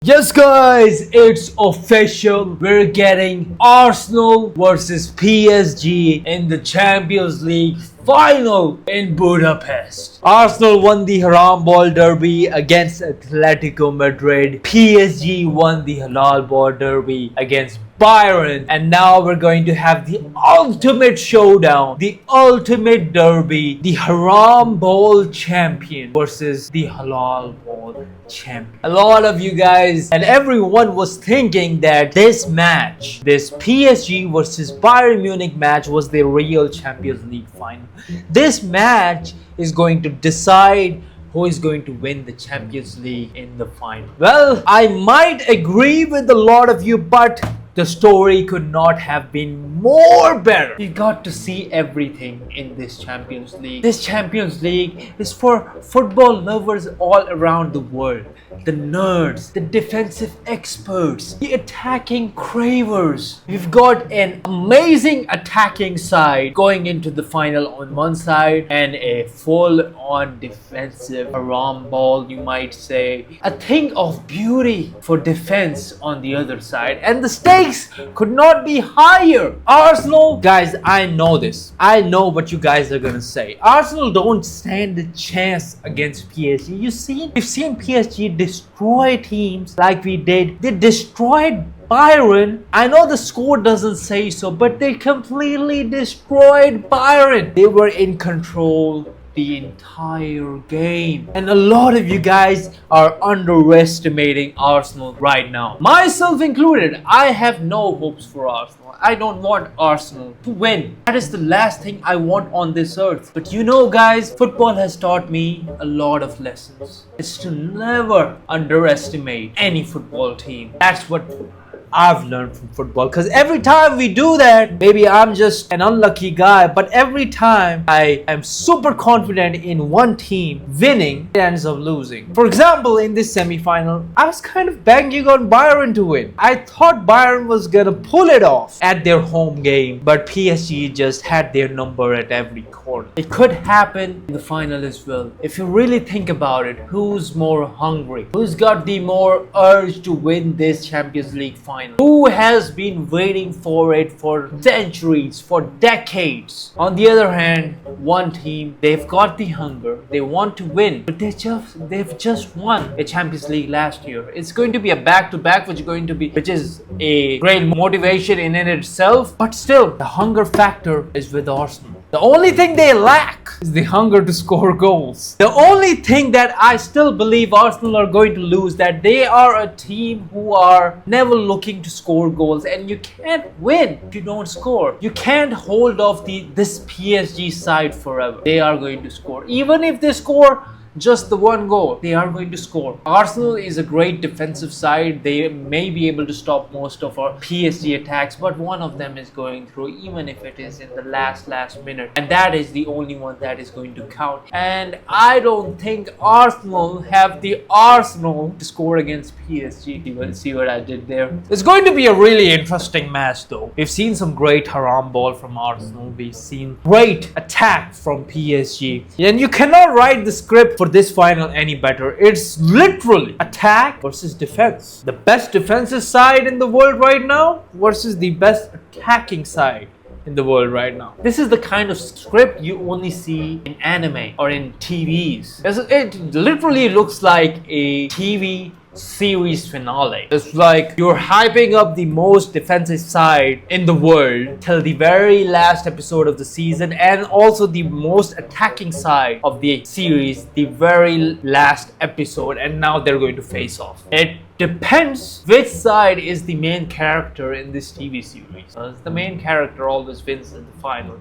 Yes guys, it's official. We're getting Arsenal versus PSG in the Champions League final in Budapest. Arsenal won the Haram Ball Derby against Atletico Madrid. PSG won the Halal Ball Derby against Byron, and now we're going to have the ultimate showdown, the ultimate derby, the Haram Ball champion versus the Halal Ball champion. A lot of you guys and everyone was thinking that this match, this PSG versus Bayern Munich match, was the real Champions League final. This match is going to decide who is going to win the Champions League in the final. Well, I might agree with a lot of you, but the story could not have been more better. You got to see everything in this Champions League. This Champions League is for football lovers all around the world. The nerds, the defensive experts, the attacking cravers. We've got an amazing attacking side going into the final on one side and a full-on defensive Haram ball, you might say. A thing of beauty for defense on the other side. And the stakes could not be higher. Arsenal, guys, I know this. I know what you guys are gonna say. Arsenal don't stand a chance against PSG. We've seen PSG destroy teams like we did. They destroyed Byron. I know the score doesn't say so, but they completely destroyed Byron. They were in control the entire game, and a lot of you guys are underestimating Arsenal right now, myself included. I have no hopes for Arsenal. I don't want Arsenal to win. That is the last thing I want on this earth. But you know guys, football has taught me a lot of lessons. It's to never underestimate any football team. That's what I've learned from football, because every time we do that, maybe I'm just an unlucky guy, but every time I am super confident in one team winning, it ends up losing. For example, in this semi-final, I was kind of banking on Bayern to win. I thought Bayern was gonna pull it off at their home game, but PSG just had their number at every corner. It could happen in the final as well. If you really think about it, who's more hungry? Who's got the more urge to win this Champions League final? Who has been waiting for it for centuries, for decades? On the other hand, one team, they've got the hunger, they want to win, but they've just won a Champions League last year. It's going to be a back-to-back, which is a great motivation in itself, but still, the hunger factor is with Arsenal. The only thing they lack is the hunger to score goals. The only thing that I still believe Arsenal are going to lose, that they are a team who are never looking to score goals, and you can't win if you don't score. You can't hold off this PSG side forever. They are going to score. Even if they score just the one goal, they are going to score. Arsenal is a great defensive side. They may be able to stop most of our PSG attacks, but one of them is going through, even if it is in the last minute, and that is the only one that is going to count. And I don't think Arsenal have the arsenal to score against PSG. You will see what I did there. It's going to be a really interesting match though. We've seen some great Haram ball from Arsenal. We've seen great attack from PSG, and you cannot write the script for this final any better. It's literally attack versus defense. The best defensive side in the world right now versus the best attacking side in the world right now. This is the kind of script you only see in anime or in TVs. It literally looks like a TV series finale. It's like you're hyping up the most defensive side in the world till the very last episode of the season, and also the most attacking side of the series the very last episode, and now they're going to face off. It depends which side is the main character in this TV series. The main character always wins in the final.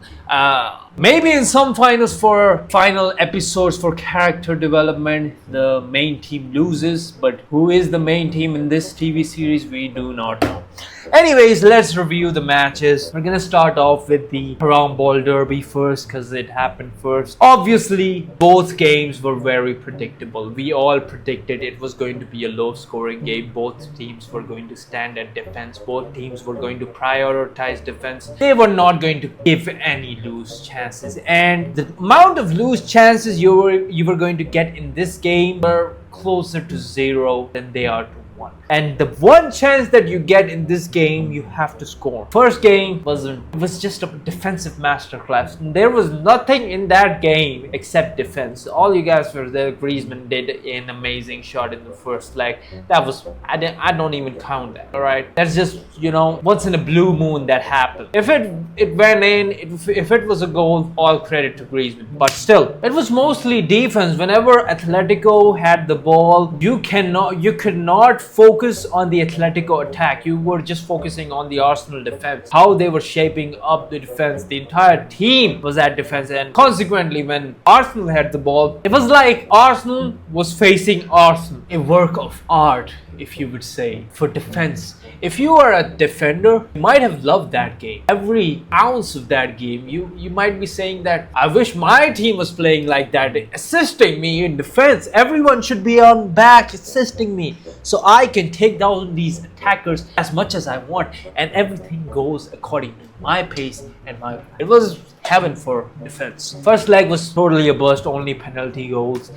Maybe in some finals, for final episodes for character development, the main team loses, but who is the main team in this TV series, we do not know. Anyways, let's review the matches. We're gonna start off with the Haram Ball Derby first, because it happened first. Obviously, both games were very predictable. We all predicted it was going to be a low-scoring game. Both teams were going to stand at defense. Both teams were going to prioritize defense. They were not going to give any loose chances. And the amount of loose chances you were going to get in this game were closer to 0 than they are to 1. And the one chance that you get in this game, you have to score. First game was just a defensive masterclass. There was nothing in that game except defense. All you guys were there. Griezmann did an amazing shot in the first leg. That was, I don't even count that. All right, that's just, you know, once in a blue moon that happened. If it went in, if it was a goal, all credit to Griezmann. But still, it was mostly defense. Whenever Atletico had the ball, you could not focus on the Atletico attack. You were just focusing on the Arsenal defense, how they were shaping up the defense. The entire team was at defense, and consequently, when Arsenal had the ball, it was like Arsenal was facing Arsenal. A work of art, if you would say, for defense. If you are a defender, you might have loved that game. Every ounce of that game, you might be saying that I wish my team was playing like that, assisting me in defense. Everyone should be on back assisting me so I can take down these attackers as much as I want, and everything goes according to my pace and my. It was heaven for defense. First leg was totally a bust, only penalty goals.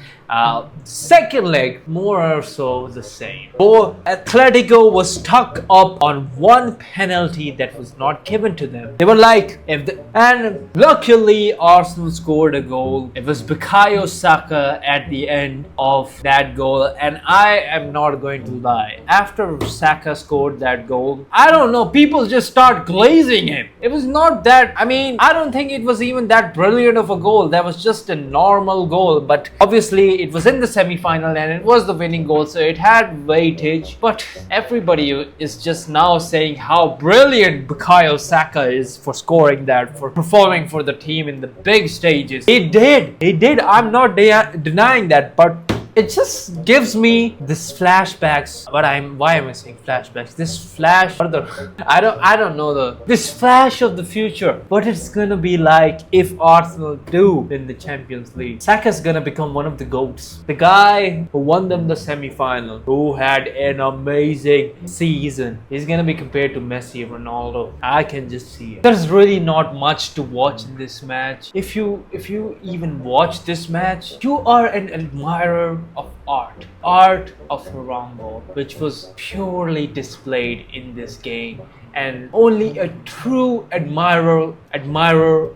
Second leg, more or so the same. Atletico was stuck up on one penalty that was not given to them. They were like, and luckily Arsenal scored a goal. It was Bukayo Saka at the end of that goal, and I am not going to lie. After Saka scored that goal, I don't know, people just start glazing him. It was not that, I mean, I don't think it was even that brilliant of a goal. That was just a normal goal, but obviously it was in the semi-final and it was the winning goal, so it had weightage. But everybody is just now saying how brilliant Bukayo Saka is for scoring that, for performing for the team in the big stages. He did. I'm not denying that, but it just gives me this flashbacks. Why am I saying flashbacks? This flash, I don't know this flash of the future. What it's gonna be like if Arsenal do win the Champions League. Saka's gonna become one of the GOATs. The guy who won them the semi-final, who had an amazing season. He's gonna be compared to Messi, Ronaldo. I can just see it. There's really not much to watch in this match. If you even watch this match, you are an admirer of art of Haram, which was purely displayed in this game, and only a true admirer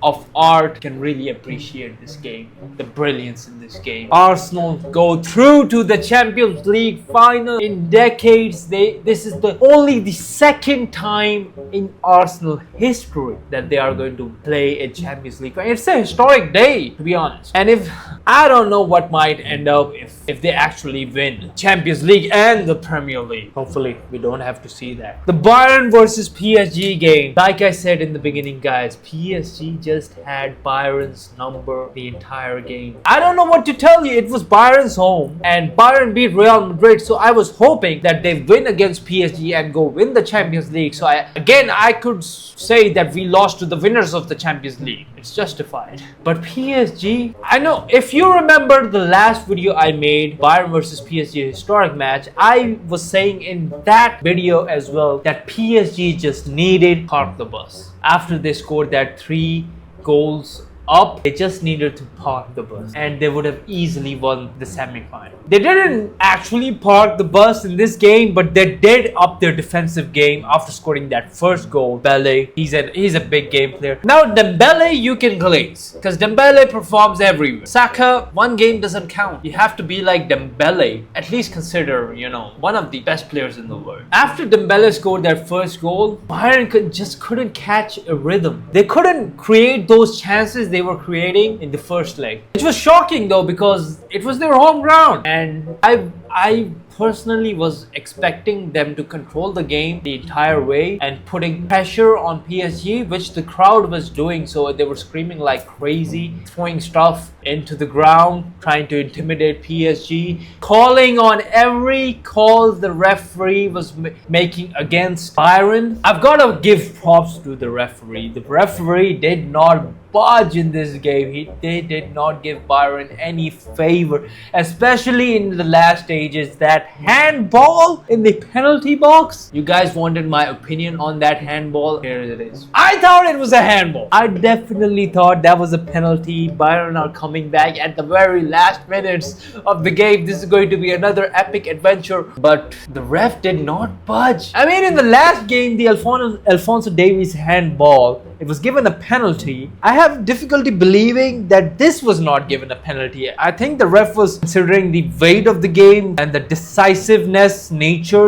of art can really appreciate this game, the brilliance in this game. Arsenal go through to the Champions League final in decades. This is only the second time in Arsenal history that they are going to play a Champions League. It's a historic day, to be honest. And if I don't know what might end up if they actually win Champions League and the Premier League. Hopefully we don't have to see that. The Bayern versus PSG game. Like I said in the beginning, guys, PSG just had Bayern's number the entire game. I don't know what to tell you. It was Bayern's home and Bayern beat Real Madrid, so I was hoping that they win against PSG and go win the Champions League. So I could say that we lost to the winners of the Champions League. It's justified. But PSG, I know, if you remember the last video I made, Bayern versus PSG historic match, I was saying in that video as well that PSG just needed park the bus. After they scored that 3 goals up, they just needed to park the bus and they would have easily won the semi-final. They didn't actually park the bus in this game, but they did up their defensive game after scoring that first goal. Dembele, he's a big game player. Now Dembele you can glaze because Dembele performs everywhere. Saka, one game doesn't count. You have to be like Dembele, at least consider, you know, one of the best players in the world. After Dembele scored that first goal, Bayern just couldn't catch a rhythm. They couldn't create those chances they were creating in the first leg, which was shocking though because it was their home ground, and I personally was expecting them to control the game the entire way and putting pressure on PSG, which the crowd was doing. So they were screaming like crazy, throwing stuff into the ground, trying to intimidate PSG, calling on every call the referee was making against Bayern. I've got to give props to the referee. The referee did not budge in this game. They did not give Bayern any favor, especially in the last stages. That handball in the penalty box. You guys wanted my opinion on that handball. Here it is. I thought it was a handball. I definitely thought that was a penalty. Bayern are coming back at the very last minutes of the game. This is going to be another epic adventure, but the ref did not budge. I mean, in the last game, the Alphonso Davies handball, it was given a penalty. I have difficulty believing that this was not given a penalty. I think the ref was considering the weight of the game and the decisiveness nature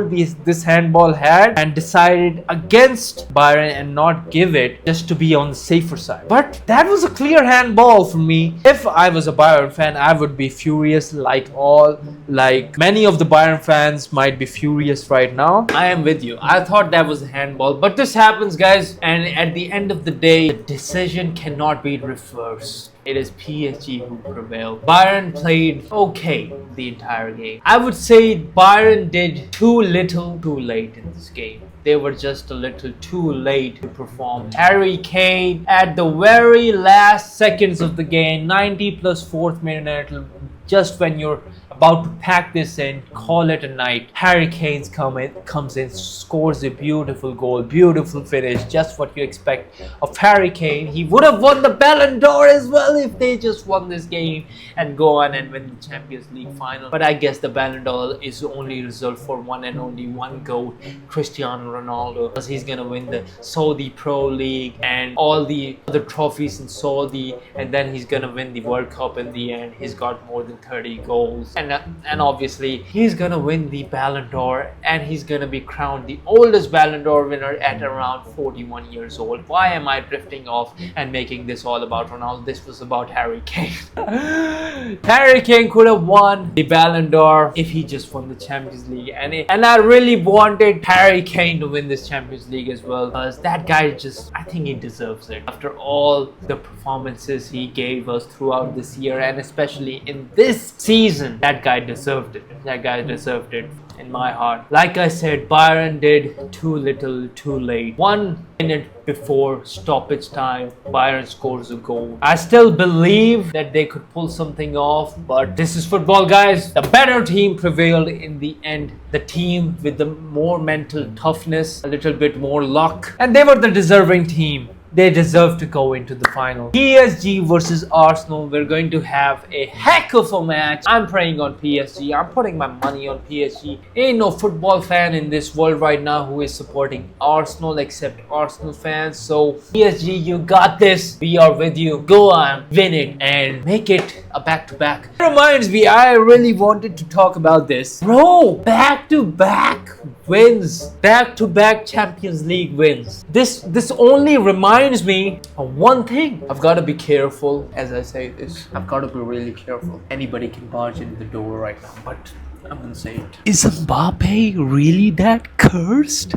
this handball had, and decided against Bayern and not give it, just to be on the safer side. But that was a clear handball for me. If I was a Bayern fan, I would be furious, like many of the Bayern fans might be furious right now. I am with you. I thought that was a handball, but this happens, guys, and at the end of the day, the decision cannot be reversed. It is PSG who prevailed. Bayern played okay the entire game. I would say Bayern did too little too late in this game. They were just a little too late to perform. Harry Kane at the very last seconds of the game, 90 plus 4th minute, just when you're about to pack this in, call it a night, Harry Kane comes in, scores a beautiful goal, beautiful finish, just what you expect of Harry Kane. He would have won the Ballon d'Or as well if they just won this game and go on and win the Champions League final. But I guess the Ballon d'Or is only reserved for one and only one GOAT, Cristiano Ronaldo, because he's gonna win the Saudi Pro League and all the other trophies in Saudi, and then he's gonna win the World Cup in the end. He's got more than 30 goals, and obviously he's gonna win the Ballon d'Or, and he's gonna be crowned the oldest Ballon d'Or winner at around 41 years old. Why am I drifting off and making this all about Ronaldo? This was about Harry Kane. Harry Kane could have won the Ballon d'Or if he just won the Champions League, and I really wanted Harry Kane to win this Champions League as well, because that guy I think he deserves it after all the performances he gave us throughout this year, and especially in this season. That guy deserved it. That guy deserved it in my heart. Like I said, Bayern did too little too late. 1 minute before stoppage time, Bayern scores a goal. I still believe that they could pull something off, but this is football, guys. The better team prevailed in the end. The team with the more mental toughness, a little bit more luck, and they were the deserving team. They deserve to go into the final. PSG versus Arsenal. We're going to have a heck of a match. I'm praying on PSG. I'm putting my money on PSG. Ain't no football fan in this world right now who is supporting Arsenal except Arsenal fans. So PSG, you got this. We are with you. Go on, win it, and make it a back-to-back. It reminds me, I really wanted to talk about this. Bro, back-to-back wins. Back-to-back Champions League wins. This only reminds me of one thing. I've got to be careful as I say this. I've got to be really careful. Anybody can barge in the door right now, but I'm gonna say it. Is Mbappe really that cursed?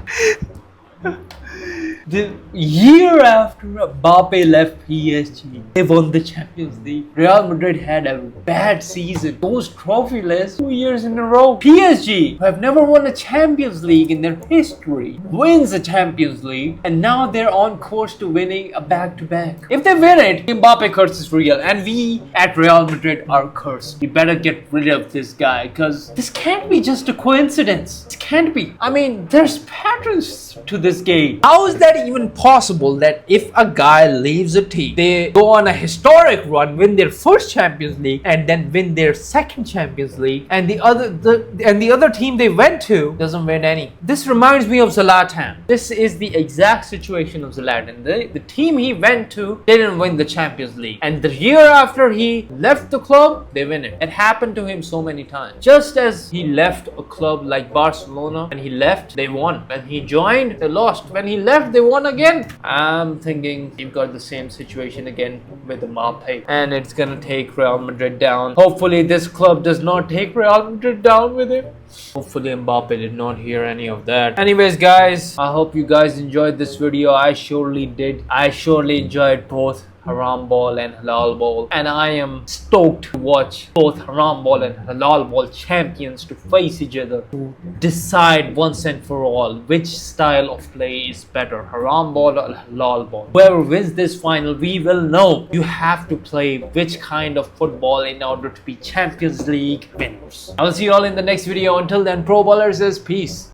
The year after Mbappe left PSG, they won the Champions League. Real Madrid had a bad season, goes trophyless 2 years in a row. PSG, who have never won a Champions League in their history, wins a Champions League, and now they're on course to winning a back-to-back. If they win it, Mbappe curse is real, and we at Real Madrid are cursed. We better get rid of this guy, because this can't be just a coincidence. It can't be. I mean, there's patterns to this game. How is that even possible that if a guy leaves a team, they go on a historic run, win their first Champions League, and then win their second Champions League, and the other team they went to doesn't win any? This reminds me of Zlatan. This is the exact situation of Zlatan. The team he went to didn't win the Champions League, and the year after he left the club, they win it. It happened to him so many times. Just as he left a club like Barcelona, when he left, they won. When he joined, they lost. When he left, they won again. I'm thinking you've got the same situation again with Mbappe, and it's gonna take Real Madrid down. Hopefully this club does not take Real Madrid down with him. Hopefully Mbappe did not hear any of that. Anyways, guys, I hope you guys enjoyed this video. I surely did. I surely enjoyed both Haram Ball and Halal Ball, and I am stoked to watch both Haram Ball and Halal Ball champions to face each other to decide once and for all which style of play is better, Haram Ball or Halal Ball. Whoever wins this final, we will know. You have to play which kind of football in order to be Champions League winners. I will see you all in the next video. Until then, Pro Ballers, peace.